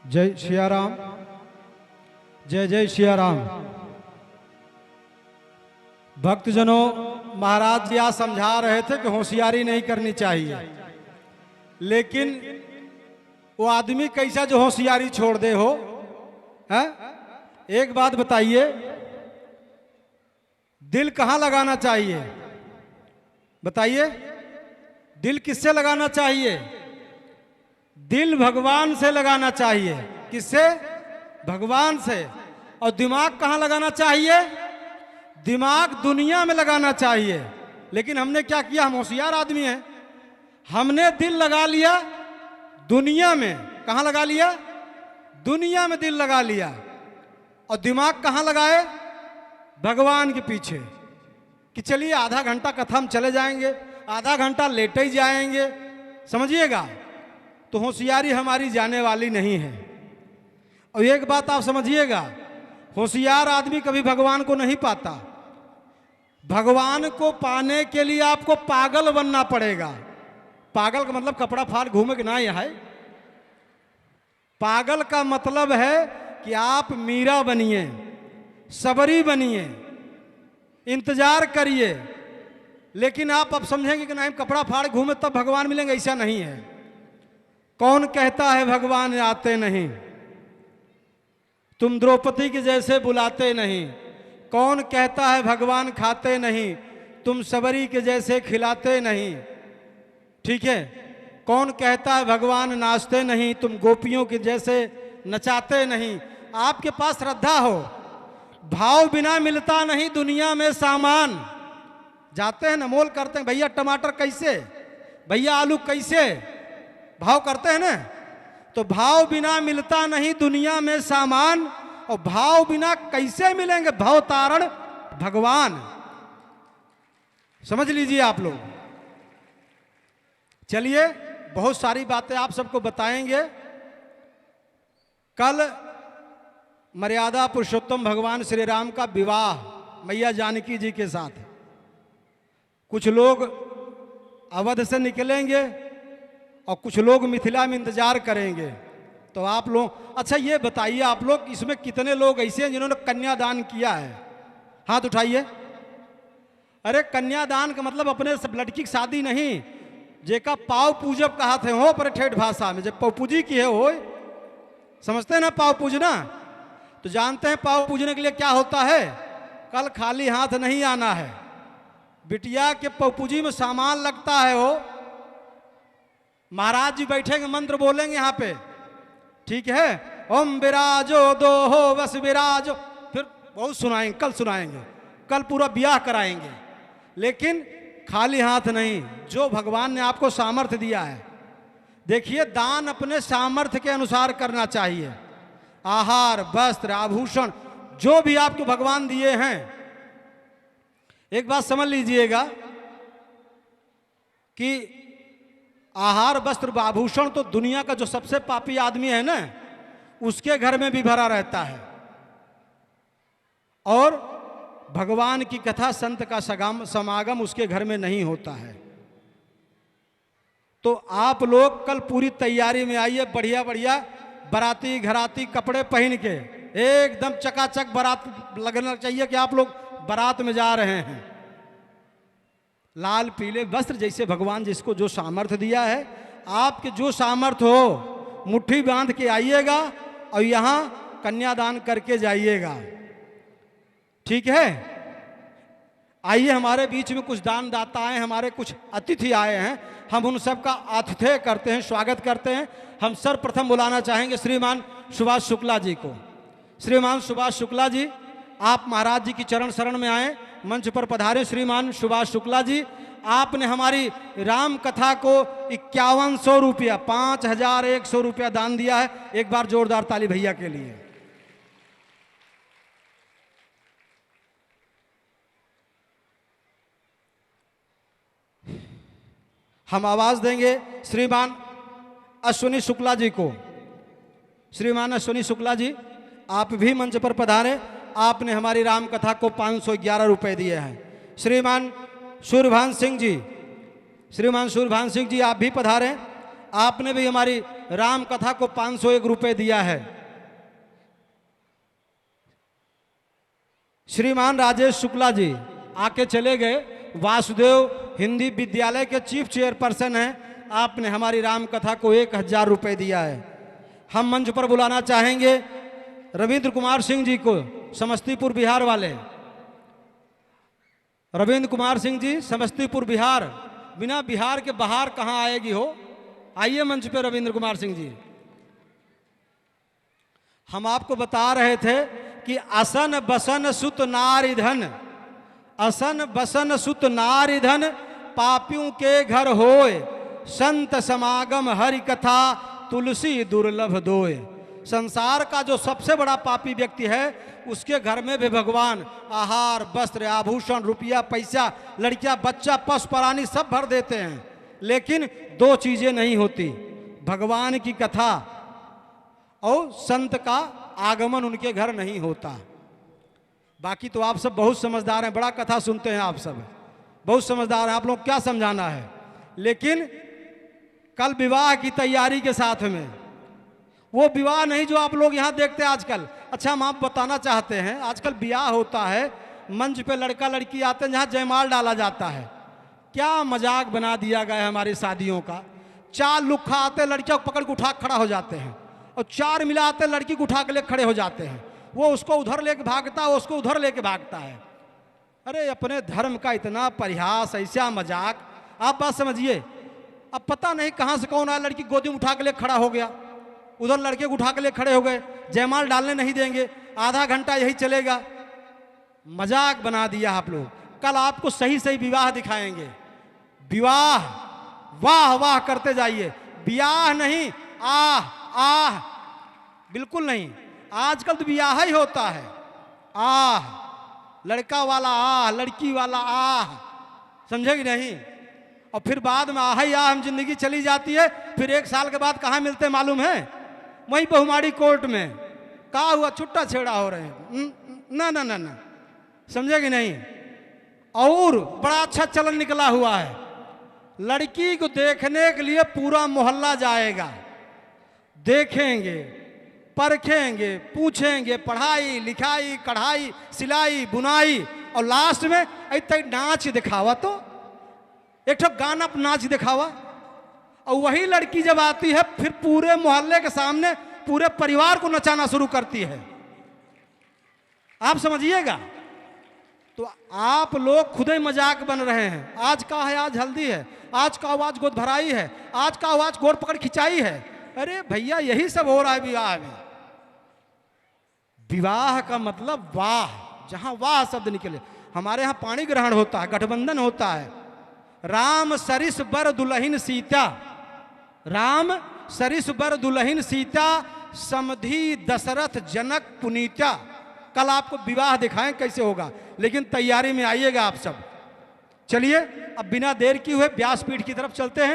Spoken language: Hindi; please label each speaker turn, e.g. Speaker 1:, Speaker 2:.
Speaker 1: जय सिया राम। जय जय सिया राम। भक्तजनों, महाराज जी आज समझा रहे थे कि होशियारी नहीं करनी चाहिए, लेकिन वो आदमी कैसा जो होशियारी छोड़ दे हो है? एक बात बताइए, दिल कहाँ लगाना चाहिए? बताइए, दिल किससे लगाना चाहिए? दिल भगवान से लगाना चाहिए। किससे? भगवान से। और दिमाग कहाँ लगाना चाहिए? दिमाग दुनिया में लगाना चाहिए। लेकिन हमने क्या किया? हम होशियार आदमी हैं, हमने दिल लगा लिया दुनिया में। कहाँ लगा लिया? दुनिया में दिल लगा लिया। और दिमाग कहाँ लगाए? भगवान के पीछे। कि चलिए आधा घंटा कथा हम चले जाएंगे, आधा घंटा लेटे ही जाएंगे, समझिएगा। तो होशियारी हमारी जाने वाली नहीं है। और एक बात आप समझिएगा, होशियार आदमी कभी भगवान को नहीं पाता। भगवान को पाने के लिए आपको पागल बनना पड़ेगा। पागल का मतलब कपड़ा फाड़ घूमे कि ना है। पागल का मतलब है कि आप मीरा बनिए, सबरी बनिए, इंतजार करिए। लेकिन आप अब समझेंगे कि नहीं कपड़ा फाड़ घूमे तब भगवान मिलेंगे, ऐसा नहीं है। कौन कहता है भगवान आते नहीं? तुम द्रौपदी के जैसे बुलाते नहीं। कौन कहता है भगवान खाते नहीं? तुम सबरी के जैसे खिलाते नहीं। ठीक है। कौन कहता है भगवान नाचते नहीं? तुम गोपियों के जैसे नचाते नहीं। आपके पास श्रद्धा हो, भाव बिना मिलता नहीं दुनिया में सामान। जाते हैं ना, मोल करते हैं, भैया टमाटर कैसे, भैया आलू कैसे, भाव करते हैं ना। तो भाव बिना मिलता नहीं दुनिया में सामान। और भाव बिना कैसे मिलेंगे? भाव तारण भगवान। समझ लीजिए आप लोग। चलिए, बहुत सारी बातें आप सबको बताएंगे। कल मर्यादा पुरुषोत्तम भगवान श्री राम का विवाह मैया जानकी जी के साथ। कुछ लोग अवध से निकलेंगे और कुछ लोग मिथिला में इंतजार करेंगे। तो आप लोग, अच्छा ये बताइए, आप लोग इसमें कितने लोग ऐसे हैं जिन्होंने कन्यादान किया है? हाथ उठाइए। अरे कन्यादान का मतलब अपने सब लड़की की शादी नहीं, जेका पाव पूजब कहा थे हो पर ठेठ भाषा में, जब पाव पूजी की है हो, समझते हैं ना पाव पूजना? तो जानते हैं पाव पूजने के लिए क्या होता है? कल खाली हाथ नहीं आना है। बिटिया के पाव पूजी में सामान लगता है हो। महाराज जी बैठेंगे, मंत्र बोलेंगे यहाँ पे, ठीक है? ओम विराजो दो हो बस विराजो, फिर बहुत सुनाएंगे, कल सुनाएंगे, कल पूरा ब्याह कराएंगे। लेकिन खाली हाथ नहीं। जो भगवान ने आपको सामर्थ्य दिया है, देखिए दान अपने सामर्थ्य के अनुसार करना चाहिए। आहार, वस्त्र, आभूषण जो भी आपको भगवान दिए हैं, एक बात समझ लीजिएगा कि आहार, वस्त्र, आभूषण तो दुनिया का जो सबसे पापी आदमी है ना, उसके घर में भी भरा रहता है। और भगवान की कथा, संत का समागम उसके घर में नहीं होता है। तो आप लोग कल पूरी तैयारी में आइए, बढ़िया बढ़िया बाराती घराती कपड़े पहन के एकदम चकाचक बारात लगना चाहिए कि आप लोग बारात में जा रहे हैं। लाल पीले वस्त्र, जैसे भगवान जिसको जो सामर्थ्य दिया है, आपके जो सामर्थ्य हो मुट्ठी बांध के आइएगा और यहाँ कन्यादान करके जाइएगा। ठीक है? आइए, हमारे बीच में कुछ दान दाता आए, हमारे कुछ अतिथि आए हैं, हम उन सब का आतिथ्य करते हैं, स्वागत करते हैं। हम सर्वप्रथम बुलाना चाहेंगे श्रीमान सुभाष शुक्ला जी को। श्रीमान सुभाष शुक्ला जी, आप महाराज जी की चरण शरण में आए, मंच पर पधारे। श्रीमान सुभाष शुक्ला जी, आपने हमारी राम कथा को 5100 रुपया, 5100 रुपया दान दिया है। एक बार जोरदार ताली भैया के लिए। हम आवाज देंगे श्रीमान अश्विनी शुक्ला जी को। श्रीमान अश्विनी शुक्ला जी, आप भी मंच पर पधारे। आपने हमारी राम कथा को 511 रुपए दिए हैं। श्रीमान सूर्यभान सिंह जी, श्रीमान सूर्यभान सिंह जी, आप भी पधारें। आपने भी हमारी राम कथा को 501 रुपए दिया है। श्रीमान राजेश शुक्ला जी आके चले गए, वासुदेव हिंदी विद्यालय के चीफ चेयरपर्सन हैं। आपने हमारी राम कथा को 1000 रुपए दिया है। हम मंच पर बुलाना चाहेंगे रविंद्र कुमार सिंह जी को, समस्तीपुर बिहार वाले। रविंद्र कुमार सिंह जी, समस्तीपुर बिहार। बिना बिहार के बाहर कहाँ आएगी हो। आइए मंच पे रविंद्र कुमार सिंह जी। हम आपको बता रहे थे कि असन बसन सुत नारिधन, असन बसन सुत नारिधन पापियों के घर होए, संत समागम हरि कथा तुलसी दुर्लभ दोए। संसार का जो सबसे बड़ा पापी व्यक्ति है उसके घर में भी भगवान आहार, वस्त्र, आभूषण, रुपया, पैसा, लड़कियां, बच्चा, पशु प्राणी सब भर देते हैं, लेकिन 2 चीजें नहीं होती, भगवान की कथा और संत का आगमन उनके घर नहीं होता। बाकी तो आप सब बहुत समझदार हैं, बड़ा कथा सुनते हैं, आप सब बहुत समझदार हैं, आप लोग क्या समझाना है। लेकिन कल विवाह की तैयारी के साथ में वो विवाह नहीं जो आप लोग यहाँ देखते हैं आजकल। अच्छा, हम आप बताना चाहते हैं, आजकल ब्याह होता है, मंच पे लड़का लड़की आते हैं जहाँ जयमाल डाला जाता है। क्या मजाक बना दिया गया है हमारी शादियों का। 4 लुक्खा आते, लड़कियों को पकड़ के उठा खड़ा हो जाते हैं, और 4 मिला आते, लड़की को उठा के ले खड़े हो जाते हैं। वो उसको उधर लेके भागता है, उसको उधर लेके भागता है। अरे अपने धर्म का इतना परिहास, ऐसा मजाक। आप बात समझिए, अब पता नहीं कहाँ से कौन आया, लड़की गोदी में उठा के ले खड़ा हो गया, उधर लड़के को उठा के ले खड़े हो गए, जयमाल डालने नहीं देंगे, आधा घंटा यही चलेगा। मजाक बना दिया आप लोग। कल आपको सही सही विवाह दिखाएंगे। विवाह वाह वाह करते जाइए, ब्याह नहीं आह आह, बिल्कुल नहीं। आजकल तो ब्याह ही होता है, आह, लड़का वाला आह, लड़की वाला आह, समझेगी नहीं। और फिर बाद में आह ही आह हम जिंदगी चली जाती है। फिर 1 साल के बाद कहाँ मिलते हैं मालूम है? वहीं बहुमाड़ी कोर्ट में। कहा हुआ छुट्टा छेड़ा हो रहे हैं, ना ना ना ना, समझेगी नहीं। और बड़ा अच्छा चलन निकला हुआ है, लड़की को देखने के लिए पूरा मोहल्ला जाएगा, देखेंगे, परखेंगे, पूछेंगे, पढ़ाई लिखाई, कढ़ाई, सिलाई, बुनाई, और लास्ट में ऐसे नाच दिखावा, तो एक ठो गाना नाच दिखावा। और वही लड़की जब आती है फिर पूरे मोहल्ले के सामने पूरे परिवार को नचाना शुरू करती है। आप समझिएगा। तो आप लोग खुद ही मजाक बन रहे हैं। आज का है, आज हल्दी है, आज का आवाज गोद भराई है, आज का आवाज गोर पकड़ खिंचाई है। अरे भैया, यही सब हो रहा है विवाह में। विवाह का मतलब वाह, जहां वाह शब्द निकले। हमारे यहां पाणी ग्रहण होता है, गठबंधन होता है। राम सरिस बर दुल्हन सीता, राम सरिस बर दुल्हन सीता, समधी दशरथ जनक पुनीता। कल आपको विवाह दिखाएं कैसे होगा, लेकिन तैयारी में आइएगा आप सब। चलिए अब बिना देर की हुए व्यासपीठ की तरफ चलते हैं।